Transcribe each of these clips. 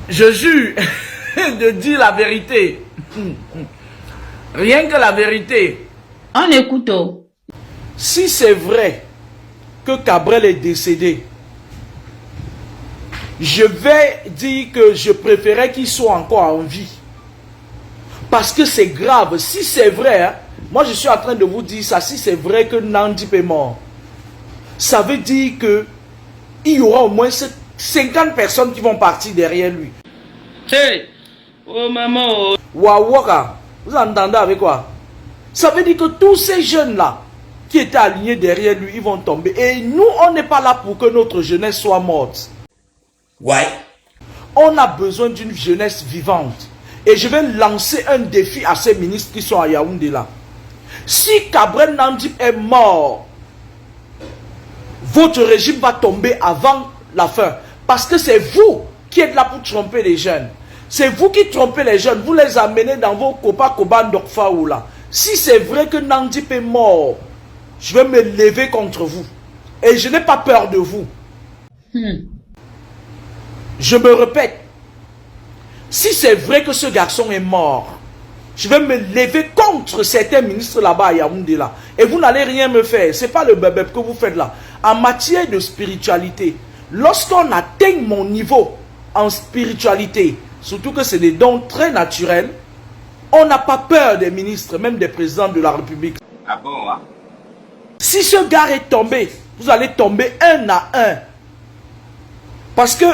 Je jure de dire la vérité. Rien que la vérité. On écoute. Si c'est vrai que Cabrel est décédé, je vais dire que je préférais qu'il soit encore en vie. Parce que c'est grave. Si c'est vrai, hein, moi je suis en train de vous dire ça, si c'est vrai que Nandip est mort, ça veut dire que il y aura au moins 50 personnes qui vont partir derrière lui. Hey, oh maman. Wawaka, vous entendez avec quoi? Ça veut dire que tous ces jeunes-là qui étaient alignés derrière lui, ils vont tomber. Et nous, on n'est pas là pour que notre jeunesse soit morte. Ouais. On a besoin d'une jeunesse vivante. Et je vais lancer un défi à ces ministres qui sont à Yaoundé là. Si Cabrel Nandip est mort, votre régime va tomber avant la fin. Parce que c'est vous qui êtes là pour tromper les jeunes. C'est vous qui trompez les jeunes. Vous les amenez dans vos Kopa Koba Ndokfaou là. Si c'est vrai que Nandip est mort, je vais me lever contre vous. Et je n'ai pas peur de vous. Je me répète. Si c'est vrai que ce garçon est mort, je vais me lever contre certains ministres là-bas à Yaoundé là. Et vous n'allez rien me faire. Ce n'est pas le bébé que vous faites là. En matière de spiritualité, lorsqu'on atteint mon niveau en spiritualité, surtout que c'est des dons très naturels, on n'a pas peur des ministres, même des présidents de la République. Ah bon, hein? Si ce gars est tombé, vous allez tomber un à un. Parce que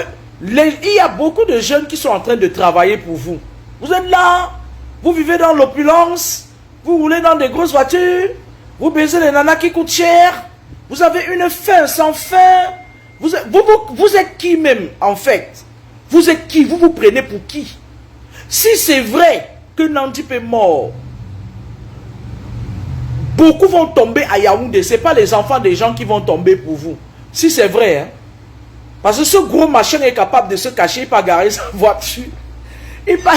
il y a beaucoup de jeunes qui sont en train de travailler pour vous. Vous êtes là, vous vivez dans l'opulence, vous roulez dans des grosses voitures, vous baisez les nanas qui coûtent cher, vous avez une faim sans fin. Vous êtes qui même en fait? Vous êtes qui? Vous vous prenez pour qui? Si c'est vrai que Nandip est mort, beaucoup vont tomber à Yaoundé. Ce n'est pas les enfants des gens qui vont tomber pour vous. Si c'est vrai, hein? Parce que ce gros machin est capable de se cacher, il peut garer sa voiture. Il peut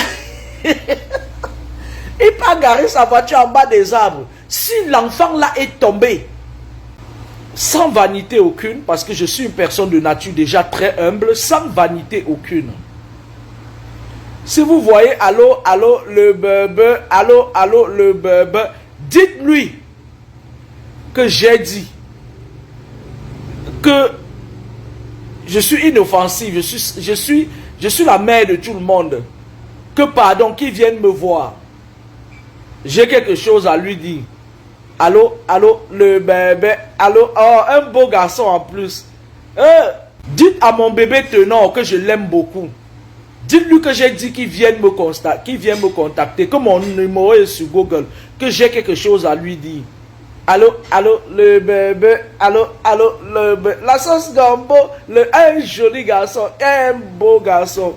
garer sa voiture en bas des arbres. Si l'enfant là est tombé, sans vanité aucune, parce que je suis une personne de nature déjà très humble, sans vanité aucune. Si vous voyez, allô, allô, le bébé, allô, allô, le bébé, dites-lui que j'ai dit que je suis inoffensive, je suis la mère de tout le monde. Que pardon, qu'il vienne me voir. J'ai quelque chose à lui dire. Allô, allô, le bébé, allô, oh, un beau garçon en plus. Dites à mon bébé Tenor que je l'aime beaucoup. Dites-lui que j'ai dit qu'il vienne me contacter, que mon numéro est sur Google, que j'ai quelque chose à lui dire. Allô, allô, le bébé, allô, allô, le bébé. La sauce gombo, un joli garçon, un beau garçon,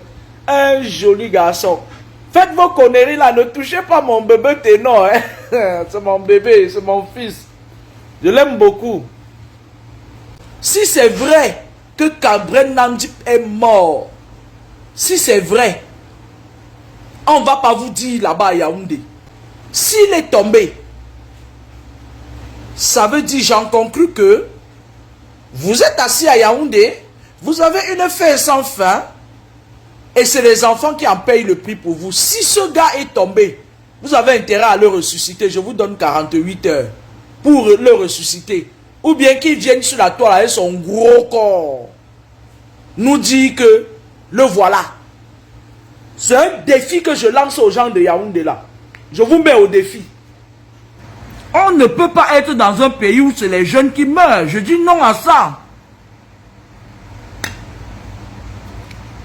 un joli garçon. Faites vos conneries là, ne touchez pas mon bébé Tenor, hein. C'est mon bébé, c'est mon fils. Je l'aime beaucoup. Si c'est vrai que Cabrel Nandip est mort, si c'est vrai, on ne va pas vous dire là-bas à Yaoundé. S'il est tombé, ça veut dire, j'en conclus que vous êtes assis à Yaoundé, vous avez une faim sans fin, et c'est les enfants qui en payent le prix pour vous. Si ce gars est tombé, vous avez intérêt à le ressusciter. Je vous donne 48 heures pour le ressusciter. Ou bien qu'il vienne sur la toile avec son gros corps, nous dit que le voilà. C'est un défi que je lance aux gens de Yaoundé là. Je vous mets au défi. On ne peut pas être dans un pays où c'est les jeunes qui meurent. Je dis non à ça.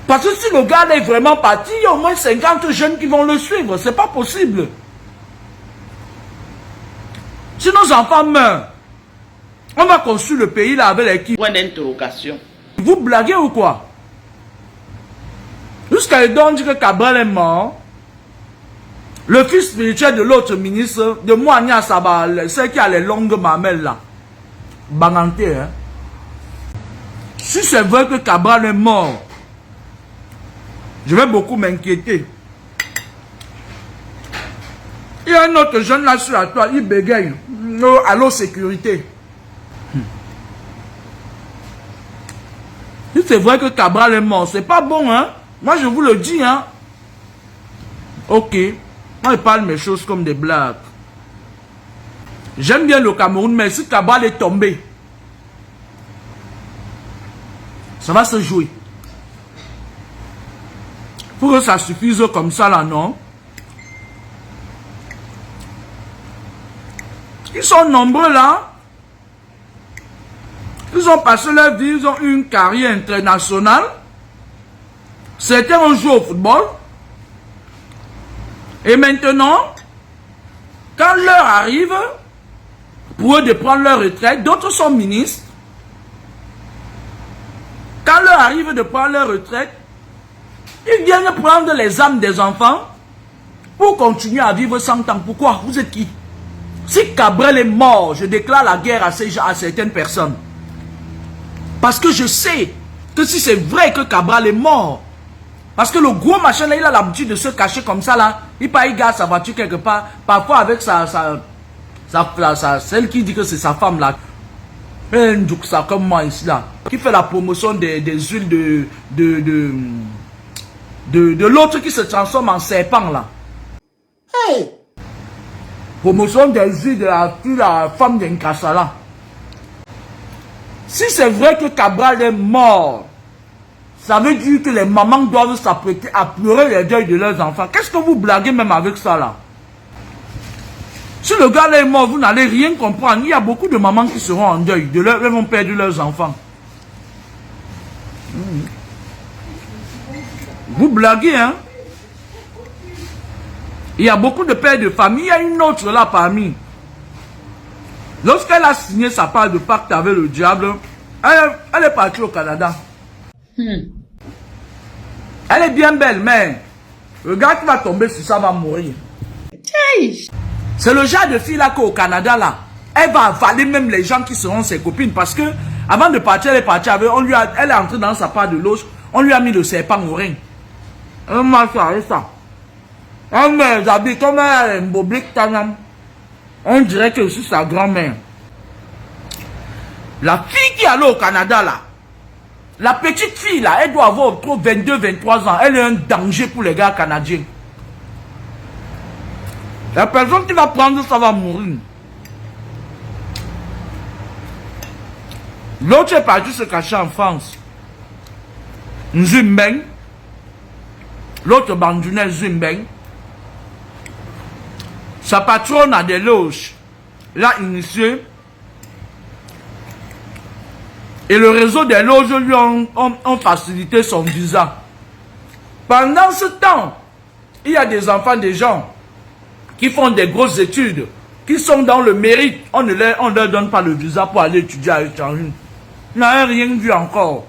Parce que si le gars est vraiment parti, il y a au moins 50 jeunes qui vont le suivre. C'est pas possible. Si nos enfants meurent, on va construire le pays là avec l'équipe. Point d'interrogation. Vous blaguez ou quoi? Jusqu'à le don dit que Cabrel est mort. Le fils spirituel de l'autre ministre, de Moania Saba, celle qui a les longues mamelles là. Banganté, hein. Si c'est vrai que Cabrel est mort, je vais beaucoup m'inquiéter. Il y a un autre jeune là sur la toile, il bégaye. Allô, sécurité. Si c'est vrai que Cabral est mort, c'est pas bon, hein? Moi, je vous le dis, hein. Ok. Moi, je parle mes choses comme des blagues. J'aime bien le Cameroun, mais si Cabral est tombé, ça va se jouer. Pour que ça suffise comme ça, là, non? Ils sont nombreux, là. Ils ont passé leur vie, ils ont eu une carrière internationale. Certains ont joué au football. Et maintenant, quand l'heure arrive, pour eux de prendre leur retraite, d'autres sont ministres. Quand l'heure arrive de prendre leur retraite, ils viennent prendre les âmes des enfants pour continuer à vivre 100 ans. Pourquoi? Vous êtes qui? Si Cabral est mort, je déclare la guerre à certaines personnes. Parce que je sais que si c'est vrai que Cabral est mort, parce que le gros machin là, il a l'habitude de se cacher comme ça là, il garde sa voiture quelque part, parfois avec celle qui dit que c'est sa femme là, ça comme moi ici là, qui fait la promotion des huiles de l'autre qui se transforme en serpent là. Hey! Promotion des huiles de la femme d'Inkassala. Si c'est vrai que Cabral est mort, ça veut dire que les mamans doivent s'apprêter à pleurer les deuils de leurs enfants. Qu'est-ce que vous blaguez même avec ça là? Si le gars là est mort, vous n'allez rien comprendre. Il y a beaucoup de mamans qui seront en deuil. Elles vont perdre leurs enfants. Vous blaguez, hein? Il y a beaucoup de pères de famille. Il y a une autre là parmi. Lorsqu'elle a signé sa part de pacte avec le diable, elle est partie au Canada. Elle est bien belle, mais le gars qui va tomber sur ça va mourir. C'est le genre de fille là qu'au Canada là, elle va avaler même les gens qui seront ses copines parce que avant de partir, elle est partie avec, elle est entrée dans sa part de loge, on lui a mis le serpent au rein. Ça. On dirait que c'est sa grand-mère. La fille qui est allée au Canada là, la petite fille là, elle doit avoir trop 22-23 ans. Elle est un danger pour les gars canadiens. La personne qui va prendre ça va mourir. L'autre est parti se cacher en France. Nzumbeng. L'autre bandounet Nzumbeng. Sa patronne a des loges. L'a initié. Et le réseau des loges lui ont facilité son visa. Pendant ce temps, il y a des enfants des gens qui font des grosses études, qui sont dans le mérite. On ne leur donne pas le visa pour aller étudier à l'étranger. On n'a rien vu encore.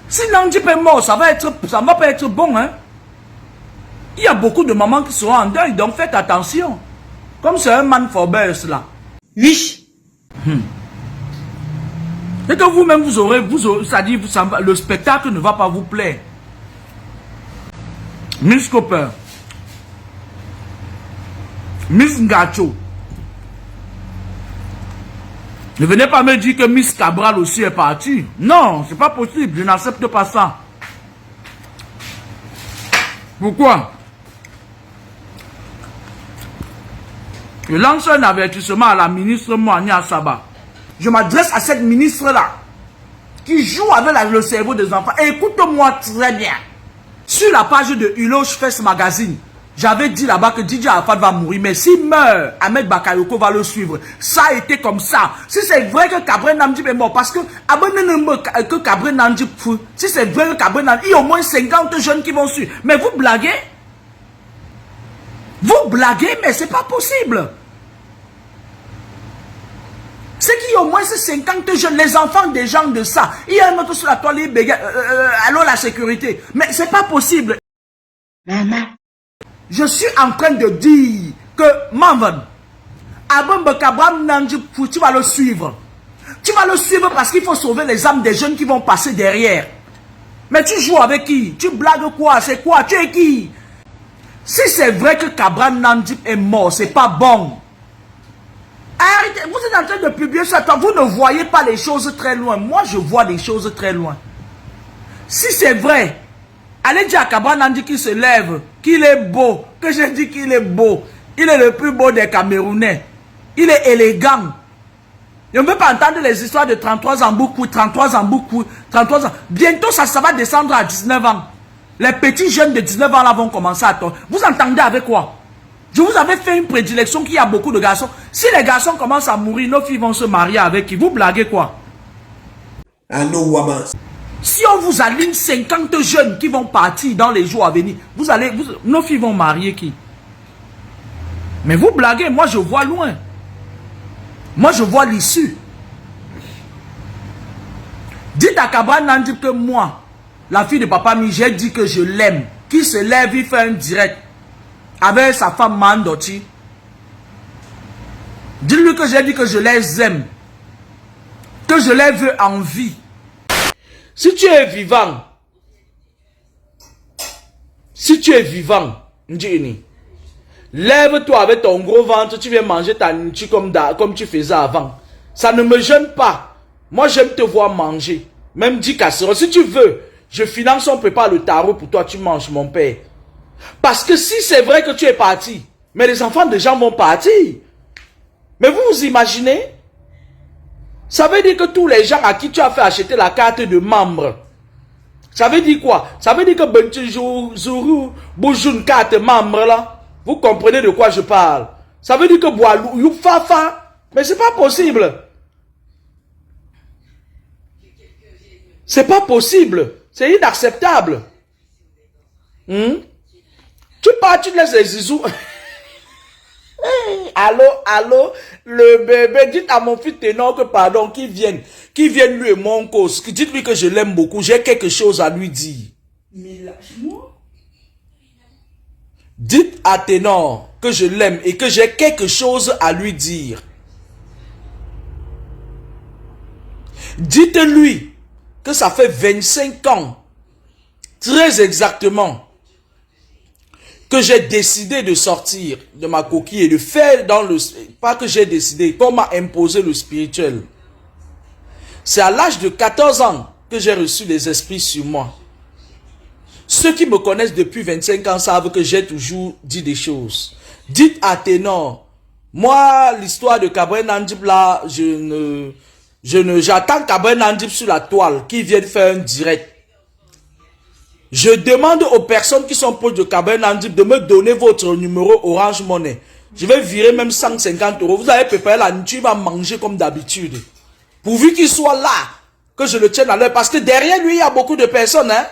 Si Nandip est mort, ça va pas être bon, hein. Il y a beaucoup de mamans qui seront en deuil, donc faites attention. Comme c'est un man Forbes là. Oui. Et que vous-même vous aurez, c'est-à-dire le spectacle ne va pas vous plaire. Miss Cooper, Miss Ngacho, ne venez pas me dire que Miss Cabral aussi est partie. Non, c'est pas possible, je n'accepte pas ça. Pourquoi? Je lance un avertissement à la ministre Moania Saba. Je m'adresse à cette ministre-là qui joue avec le cerveau des enfants. Écoute-moi très bien. Sur la page de Huloche Fest Magazine, j'avais dit là-bas que DJ Arafat va mourir. Mais s'il meurt, Ahmed Bakayoko va le suivre. Ça a été comme ça. Si c'est vrai que Cabré Namdip est mort, parce que que Cabré Namdip, si c'est vrai que Cabré Namdip, il y a au moins 50 jeunes qui vont suivre. Mais vous blaguez? Vous blaguez, mais c'est pas possible. C'est qu'il y a au moins 50 jeunes, les enfants des gens de ça. Il y a un autre sur la toile, allô la sécurité. Mais c'est pas possible. Maman. Je suis en train de dire que Maman, Abamba Kabram Nandjip, tu vas le suivre. Tu vas le suivre parce qu'il faut sauver les âmes des jeunes qui vont passer derrière. Mais tu joues avec qui? Tu blagues quoi? C'est quoi? Tu es qui? Si c'est vrai que Cabral Nandjip est mort, c'est pas bon. Arrêtez, vous êtes en train de publier ça, vous ne voyez pas les choses très loin. Moi, je vois les choses très loin. Si c'est vrai Allez dire à Cabra Nandi qu'il se lève, qu'il est beau, que j'ai dit qu'il est beau. Il est le plus beau des Camerounais. Il est élégant. Je ne veux pas entendre les histoires de 33 ans beaucoup, 33 ans beaucoup, 33 ans. Bientôt, ça va descendre à 19 ans. Les petits jeunes de 19 ans là vont commencer à tordre. Vous entendez avec quoi? Je vous avais fait une prédilection qu'il y a beaucoup de garçons. Si les garçons commencent à mourir, nos filles vont se marier avec qui? Vous blaguez quoi? Si on vous aligne 50 jeunes qui vont partir dans les jours à venir, nos filles vont marier qui? Mais vous blaguez, moi je vois loin. Moi je vois l'issue. Dites à Cabra Nandi que moi, la fille de Papa Mi, j'ai dit que je l'aime. Qui se lève, il fait un direct avec sa femme Mandoti. Dis-lui que j'ai dit que je les aime. Que je les veux en vie. Si tu es vivant, Ndjini, lève-toi avec ton gros ventre, tu viens manger ta nourriture comme tu faisais avant. Ça ne me gêne pas. Moi, j'aime te voir manger. Même 10 casseroles. Si tu veux, je finance, on prépare le tarot pour toi, tu manges, mon père. Parce que si c'est vrai que tu es parti, mais les enfants des gens vont partir. Mais vous vous imaginez? Ça veut dire que tous les gens à qui tu as fait acheter la carte de membre, ça veut dire quoi? Ça veut dire que Benjouzuru bouge une carte membre là. Vous comprenez de quoi je parle? Ça veut dire que Boalou, Youfafa, mais c'est pas possible. C'est pas possible. C'est inacceptable. Tu pars, tu laisses les zizous. Allô, le bébé, dites à mon fils Ténor que pardon, qu'il vienne lui et mon cause. Dites-lui que je l'aime beaucoup, j'ai quelque chose à lui dire. Mais lâche-moi. Dites à Ténor que je l'aime et que j'ai quelque chose à lui dire. Dites-lui que ça fait 25 ans, très exactement, que j'ai décidé de sortir de ma coquille et de faire dans le... Pas que j'ai décidé, qu'on m'a imposé le spirituel. C'est à l'âge de 14 ans que j'ai reçu les esprits sur moi. Ceux qui me connaissent depuis 25 ans savent que j'ai toujours dit des choses. Dites à Ténor, moi, l'histoire de Cabra Nandip là, j'attends Cabra Nandip sur la toile, qui vienne faire un direct. Je demande aux personnes qui sont proches de Cabra Nandip de me donner votre numéro Orange Money. Je vais virer même 150 €. Vous avez préparé la nourriture, il va manger comme d'habitude. Pourvu qu'il soit là, que je le tienne à l'heure. Parce que derrière lui, il y a beaucoup de personnes. Hein?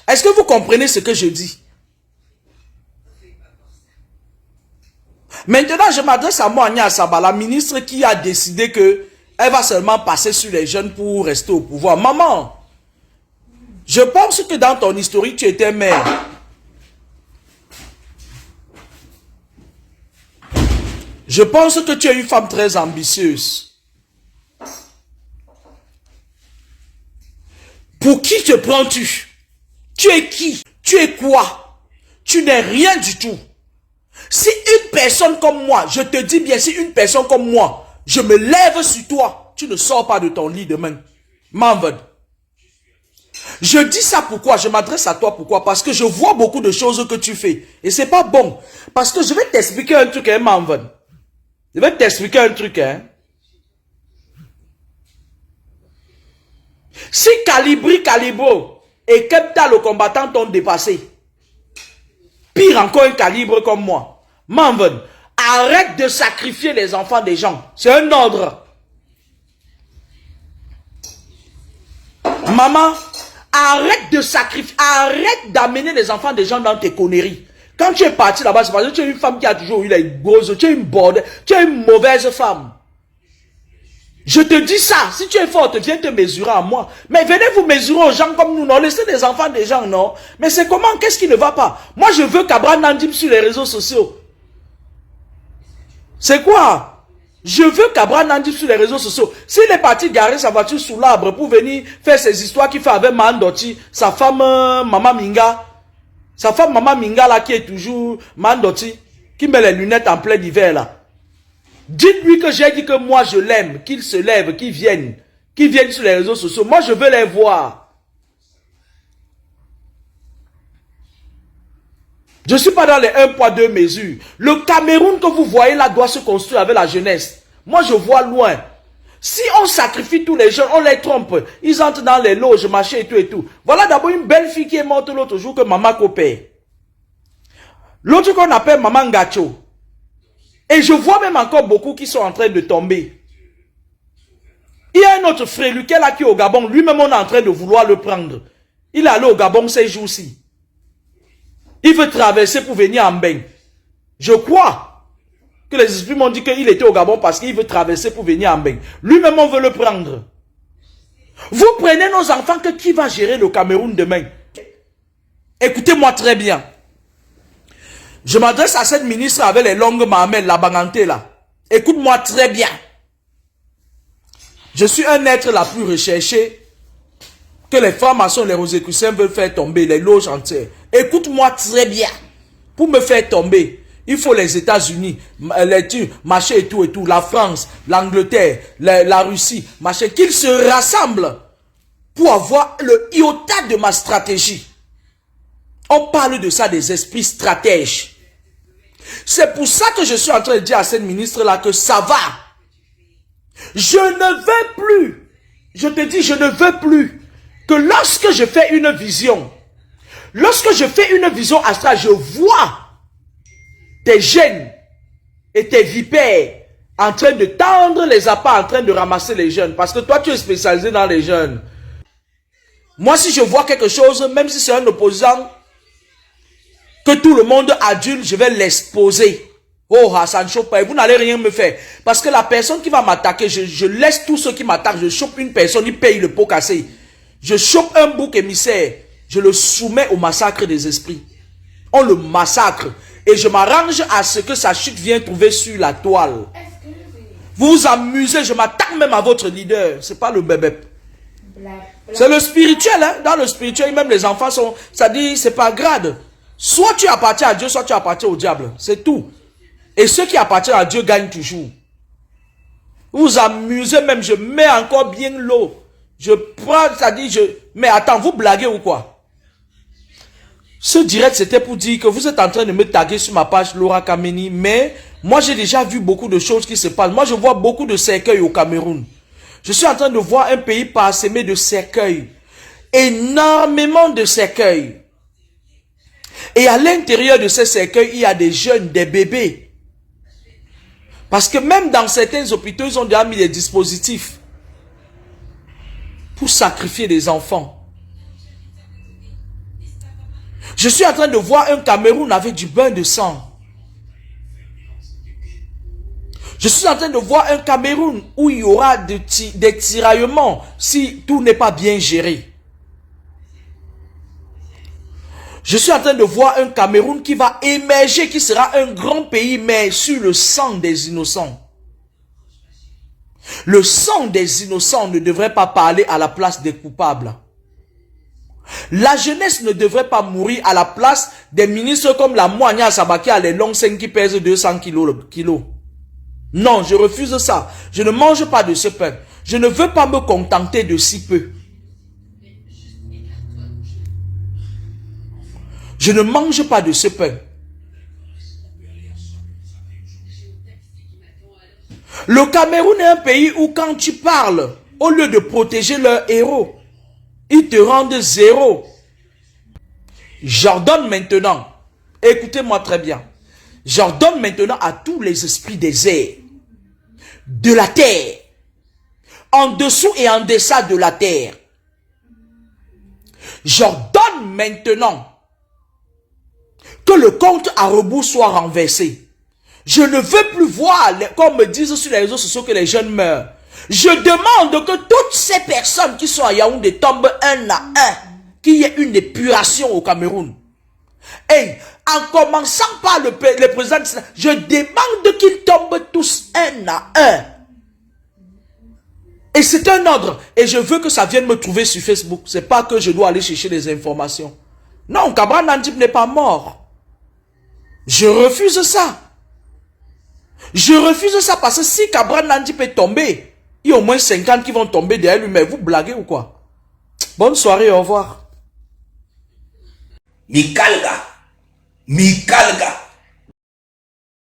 Est-ce que vous comprenez ce que je dis? Maintenant, je m'adresse à moi, Anya Saba, la ministre qui a décidé que elle va seulement passer sur les jeunes pour rester au pouvoir. Maman, je pense que dans ton historique, tu étais mère. Je pense que tu es une femme très ambitieuse. Pour qui te prends-tu? Tu es qui? Tu es quoi? Tu n'es rien du tout. Si une personne comme moi, je te dis bien, si une personne comme moi, je me lève sur toi, tu ne sors pas de ton lit demain. Manved. Je dis ça pourquoi? Je m'adresse à toi pourquoi? Parce que je vois beaucoup de choses que tu fais. Et c'est pas bon. Parce que je vais t'expliquer un truc, hein, Manved. Je vais t'expliquer un truc, hein. Si Calibro et Kepta le combattant t'ont dépassé, pire encore un calibre comme moi, Manven, arrête de sacrifier les enfants des gens. C'est un ordre. Maman, arrête de sacrifier, arrête d'amener les enfants des gens dans tes conneries. Quand tu es parti là-bas, c'est parce que tu es une femme qui a toujours eu la grosse, tu es une borde, tu es une mauvaise femme. Je te dis ça, si tu es forte, viens te mesurer à moi. Mais venez vous mesurer aux gens comme nous, non? Laissez les enfants des gens, non? Mais c'est comment? Qu'est-ce qui ne va pas? Moi, je veux Cabra Nandip sur les réseaux sociaux. C'est quoi? Je veux Cabra Nandip sur les réseaux sociaux. S'il est parti garer sa voiture sous l'arbre pour venir faire ses histoires qu'il fait avec Mandoti, sa femme Maman Minga, sa femme Maman Minga là qui est toujours Mandoti, qui met les lunettes en plein hiver là. Dites-lui que j'ai dit que moi je l'aime, qu'il se lève, qu'il vienne sur les réseaux sociaux. Moi je veux les voir. Je ne suis pas dans les 1 poids 2 mesures. Le Cameroun que vous voyez là doit se construire avec la jeunesse. Moi, je vois loin. Si on sacrifie tous les jeunes, on les trompe. Ils entrent dans les loges, machin et tout et tout. Voilà d'abord une belle fille qui est morte l'autre jour que maman copère. L'autre qu'on appelle Maman Gacho. Et je vois même encore beaucoup qui sont en train de tomber. Il y a un autre frère, lequel là qui est au Gabon. Lui-même, on est en train de vouloir le prendre. Il est allé au Gabon ces jours-ci. Il veut traverser pour venir en bain. Je crois que les esprits m'ont dit qu'il était au Gabon parce qu'il veut traverser pour venir en bain. Lui-même, on veut le prendre. Vous prenez nos enfants, que qui va gérer le Cameroun demain? Écoutez-moi très bien. Je m'adresse à cette ministre avec les longues mamelles, la bangantée là. Écoute-moi très bien. Je suis un être la plus recherchée que les francs-maçons, les rosicruciens veulent faire tomber, les loges entières. Écoute-moi très bien. Pour me faire tomber, il faut les États-Unis, les Turcs, machin et tout, la France, l'Angleterre, la Russie, machin, qu'ils se rassemblent pour avoir le iota de ma stratégie. On parle de ça des esprits stratèges. C'est pour ça que je suis en train de dire à cette ministre-là que ça va. Je ne veux plus, je te dis, je ne veux plus que lorsque je fais une vision, astrale, je vois tes jeunes et tes vipères en train de tendre les appâts, en train de ramasser les jeunes. Parce que toi, tu es spécialisé dans les jeunes. Moi, si je vois quelque chose, même si c'est un opposant, que tout le monde adulte, je vais l'exposer. Oh, ça ne choque pas. Vous n'allez rien me faire. Parce que la personne qui va m'attaquer, je laisse tous ceux qui m'attaquent. Je chope une personne, il paye le pot cassé. Je chope un bouc émissaire. Je le soumets au massacre des esprits. On le massacre. Et je m'arrange à ce que sa chute vienne trouver sur la toile. Vous vous amusez, je m'attaque même à votre leader. C'est pas le bébé. C'est le spirituel. Hein? Dans le spirituel, même les enfants sont... Ça dit, c'est pas grave. Soit tu appartiens à Dieu, soit tu appartiens au diable. C'est tout. Et ceux qui appartiennent à Dieu gagnent toujours. Vous vous amusez même, je mets encore bien l'eau. Je prends, ça dit, mais attends, vous blaguez ou quoi? Ce direct, c'était pour dire que vous êtes en train de me taguer sur ma page Laura Kameni, mais moi j'ai déjà vu beaucoup de choses qui se passent. Moi je vois beaucoup de cercueils au Cameroun. Je suis en train de voir un pays parsemé de cercueils. Énormément de cercueils. Et à l'intérieur de ces cercueils, il y a des jeunes, des bébés. Parce que même dans certains hôpitaux, ils ont déjà mis des dispositifs pour sacrifier des enfants. Je suis en train de voir un Cameroun avec du bain de sang. Je suis en train de voir un Cameroun où il y aura des tiraillements si tout n'est pas bien géré. Je suis en train de voir un Cameroun qui va émerger, qui sera un grand pays, mais sur le sang des innocents. Le sang des innocents ne devrait pas parler à la place des coupables. La jeunesse ne devrait pas mourir à la place des ministres comme la Moigna Sabaki à les longs seins qui pèsent 200 kilos. Non, je refuse ça. Je ne mange pas de ce pain. Je ne veux pas me contenter de si peu. Je ne mange pas de ce pain. Le Cameroun est un pays où quand tu parles, au lieu de protéger leurs héros, ils te rendent zéro. J'ordonne maintenant, écoutez-moi très bien, j'ordonne maintenant à tous les esprits des airs, de la terre, en dessous et en deçà de la terre. J'ordonne maintenant que le compte à rebours soit renversé. Je ne veux plus voir, comme me disent sur les réseaux sociaux, que les jeunes meurent. Je demande que toutes ces personnes qui sont à Yaoundé tombent un à un. Qu'il y ait une épuration au Cameroun. Et en commençant par le président, je demande qu'ils tombent tous un à un. Et c'est un ordre. Et je veux que ça vienne me trouver sur Facebook. C'est pas que je dois aller chercher des informations. Non, Cabral Nandip n'est pas mort. Je refuse ça. Je refuse ça parce que si Cabral Nandip est tombé, il y a au moins 50 qui vont tomber derrière lui. Mais vous blaguez ou quoi? Bonne soirée, au revoir. Mikalga. Mikalga.